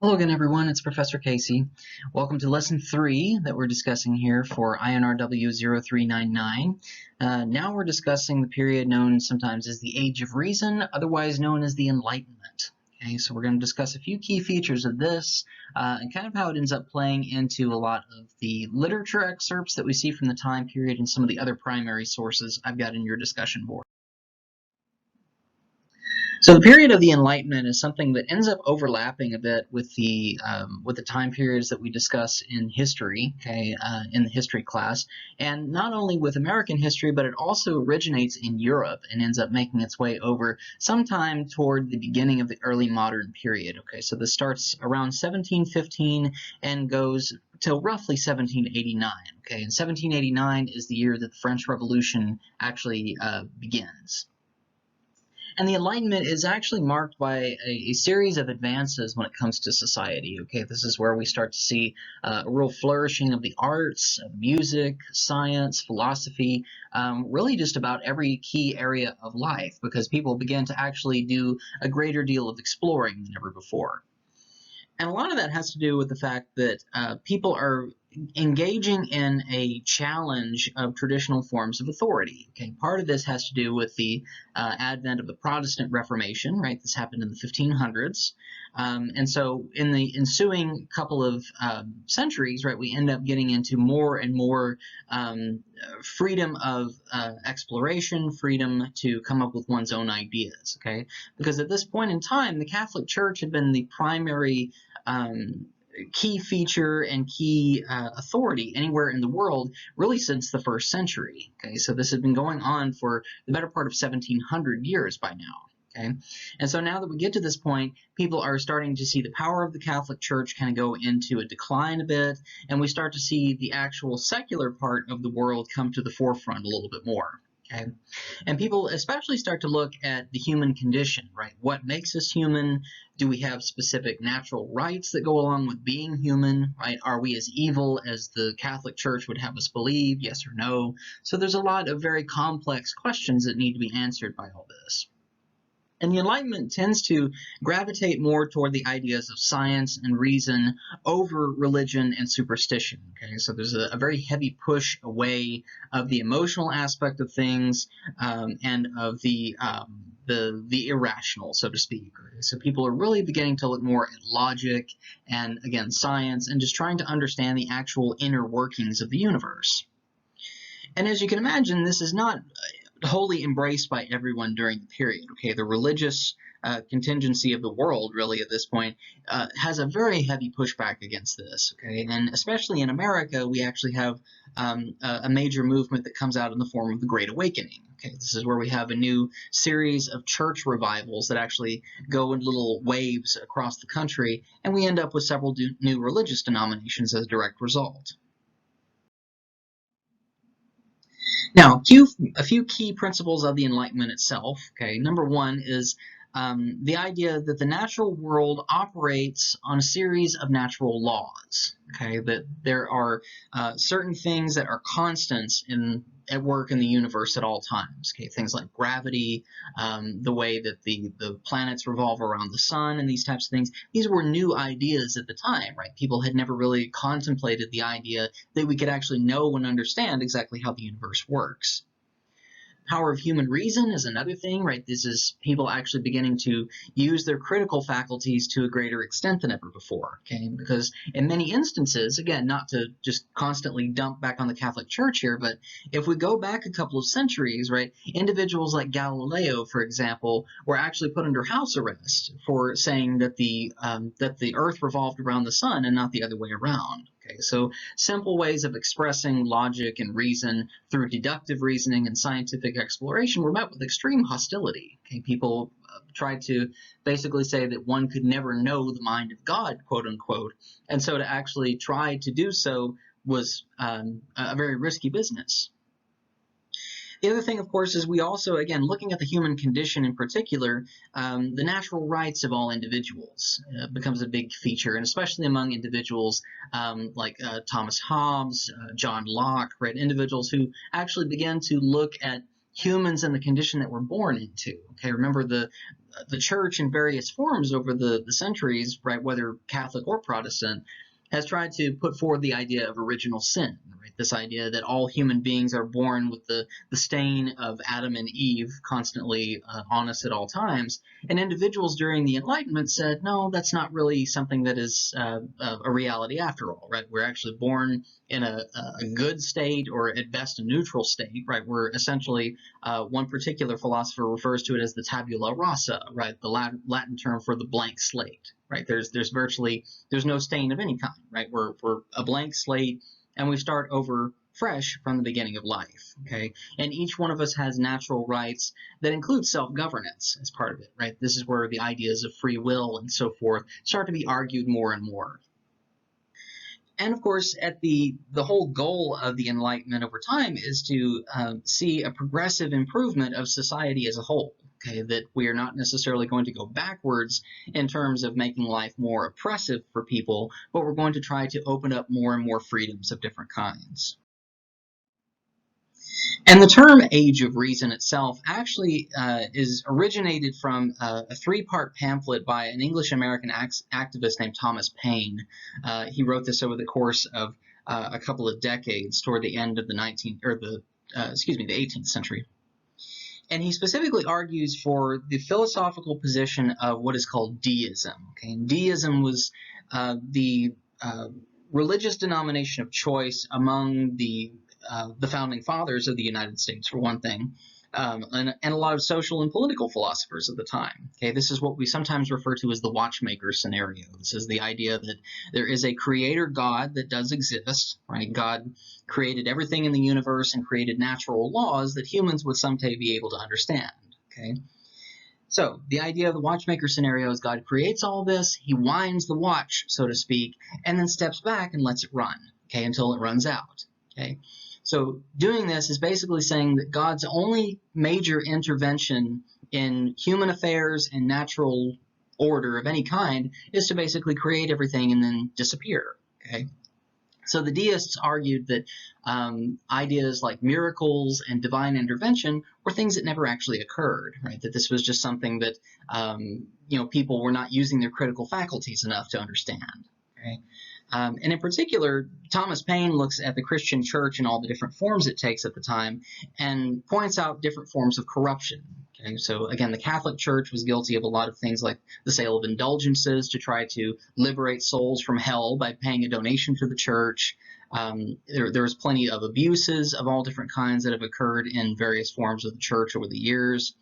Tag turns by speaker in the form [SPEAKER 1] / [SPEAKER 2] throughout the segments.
[SPEAKER 1] Hello again, everyone. It's Professor Casey. Welcome to Lesson 3 that we're discussing here for INRW 0399. Now we're discussing the period known sometimes as the Age of Reason, otherwise known as the Enlightenment. Okay, so we're going to discuss a few key features of this and kind of how it ends up playing into a lot of the literature excerpts that we see from the time period and some of the other primary sources I've got in your discussion board. So the period of the Enlightenment is something that ends up overlapping a bit with the time periods that we discuss in history, okay, in the history class, and not only with American history, but it also originates in Europe and ends up making its way over sometime toward the beginning of the early modern period. Okay, so this starts around 1715 and goes till roughly 1789. Okay, and 1789 is the year that the French Revolution actually begins. And the Enlightenment is actually marked by a series of advances when it comes to society. Okay, this is where we start to see a real flourishing of the arts, of music, science, philosophy, really just about every key area of life, because people begin to actually do a greater deal of exploring than ever before. And a lot of that has to do with the fact that people are engaging in a challenge of traditional forms of authority. Okay, part of this has to do with the advent of the Protestant Reformation, right? This happened in the 1500s. And so in the ensuing couple of centuries, right, we end up getting into more and more freedom of exploration, freedom to come up with one's own ideas, okay? Because at this point in time, the Catholic Church had been the primary key feature and key authority anywhere in the world really since the first century. Okay, so this has been going on for the better part of 1700 years by now. Okay, and so now that we get to this point, people are starting to see the power of the Catholic Church kind of go into a decline a bit, and we start to see the actual secular part of the world come to the forefront a little bit more. Okay, and people especially start to look at the human condition, right? What makes us human? Do we have specific natural rights that go along with being human, right? Are we as evil as the Catholic Church would have us believe, yes or no? So there's a lot of very complex questions that need to be answered by all this. And the Enlightenment tends to gravitate more toward the ideas of science and reason over religion and superstition. Okay, so there's a very heavy push away of the emotional aspect of things and of the irrational, so to speak. So people are really beginning to look more at logic and, again, science and just trying to understand the actual inner workings of the universe. And as you can imagine, this is not wholly embraced by everyone during the period. Okay, the religious contingency of the world, really, at this point, has a very heavy pushback against this. Okay, and especially in America, we actually have a major movement that comes out in the form of the Great Awakening. Okay, this is where we have a new series of church revivals that actually go in little waves across the country, and we end up with several new religious denominations as a direct result. Now, a few key principles of the Enlightenment itself. Okay, number one is the idea that the natural world operates on a series of natural laws. Okay, that there are certain things that are constants at work in the universe at all times. Okay, things like gravity, the way that the planets revolve around the sun, and these types of things. These were new ideas at the time, right? People had never really contemplated the idea that we could actually know and understand exactly how the universe works. Power of human reason is another thing, right? This is people actually beginning to use their critical faculties to a greater extent than ever before, okay? Because in many instances, again, not to just constantly dump back on the Catholic Church here, but if we go back a couple of centuries, right, individuals like Galileo, for example, were actually put under house arrest for saying that the Earth revolved around the sun and not the other way around. Okay, so simple ways of expressing logic and reason through deductive reasoning and scientific exploration were met with extreme hostility. Okay, people tried to basically say that one could never know the mind of God, quote unquote, and so to actually try to do so was a very risky business. The other thing, of course, is we also, again, looking at the human condition in particular, the natural rights of all individuals becomes a big feature, and especially among individuals like Thomas Hobbes, John Locke, right? Individuals who actually began to look at humans and the condition that we're born into. Okay, remember the church in various forms over the centuries, right, whether Catholic or Protestant, has tried to put forward the idea of original sin, right? This idea that all human beings are born with the stain of Adam and Eve constantly on us at all times. And individuals during the Enlightenment said, no, that's not really something that is a reality after all, right? We're actually born in a good state, or at best a neutral state, right? We're essentially, one particular philosopher refers to it as the tabula rasa, right? The Latin term for the blank slate, right? There's no stain of any kind, right? We're a blank slate, and we start over fresh from the beginning of life, okay? And each one of us has natural rights that include self-governance as part of it, right? This is where the ideas of free will and so forth start to be argued more and more. And of course, at the whole goal of the Enlightenment over time is to see a progressive improvement of society as a whole. Okay, that we are not necessarily going to go backwards in terms of making life more oppressive for people, but we're going to try to open up more and more freedoms of different kinds. And the term Age of Reason itself actually is originated from a three-part pamphlet by an English-American activist named Thomas Paine. He wrote this over the course of a couple of decades toward the end of the 18th century. And he specifically argues for the philosophical position of what is called deism. Okay? And deism was the religious denomination of choice among the founding fathers of the United States, for one thing, and a lot of social and political philosophers of the time. Okay, this is what we sometimes refer to as the watchmaker scenario. This is the idea that there is a creator God that does exist, right? God created everything in the universe and created natural laws that humans would someday be able to understand. Okay. So the idea of the watchmaker scenario is God creates all this, he winds the watch, so to speak, and then steps back and lets it run, okay, until it runs out. Okay. So doing this is basically saying that God's only major intervention in human affairs and natural order of any kind is to basically create everything and then disappear. Okay. So the deists argued that ideas like miracles and divine intervention were things that never actually occurred, right? That this was just something that people were not using their critical faculties enough to understand. Okay? And in particular, Thomas Paine looks at the Christian church and all the different forms it takes at the time and points out different forms of corruption. Okay? So again, the Catholic Church was guilty of a lot of things like the sale of indulgences to try to liberate souls from hell by paying a donation to the church. There was plenty of abuses of all different kinds that have occurred in various forms of the church over the years.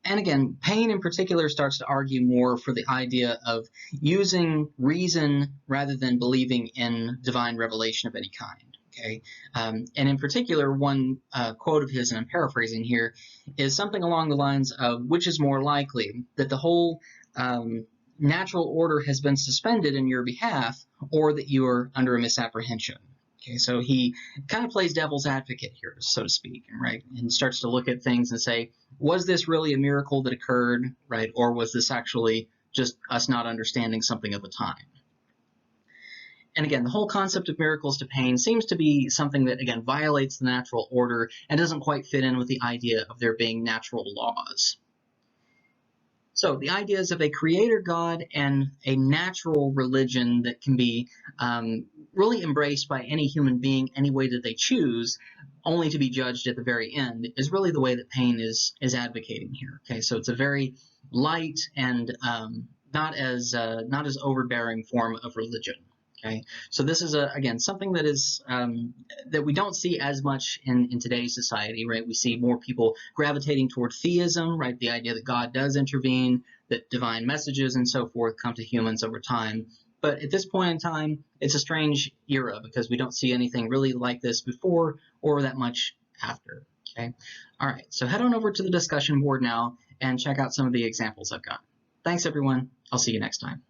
[SPEAKER 1] And again, Paine in particular starts to argue more for the idea of using reason rather than believing in divine revelation of any kind. Okay, and in particular, one quote of his, and I'm paraphrasing here, is something along the lines of, which is more likely, that the whole natural order has been suspended in your behalf, or that you are under a misapprehension. Okay, so he kind of plays devil's advocate here, so to speak, right? And starts to look at things and say, was this really a miracle that occurred, right? Or was this actually just us not understanding something at the time? And again, the whole concept of miracles to Paine seems to be something that, again, violates the natural order and doesn't quite fit in with the idea of there being natural laws. So the ideas of a creator God and a natural religion that can be really embraced by any human being any way that they choose, only to be judged at the very end, is really the way that Paine is advocating here. Okay, so it's a very light and not as overbearing form of religion. Okay, so this is again something that is that we don't see as much in today's society, right? We see more people gravitating toward theism, right? The idea that God does intervene, that divine messages and so forth come to humans over time. But at this point in time, it's a strange era because we don't see anything really like this before or that much after. Okay, all right. So head on over to the discussion board now and check out some of the examples I've got. Thanks, everyone. I'll see you next time.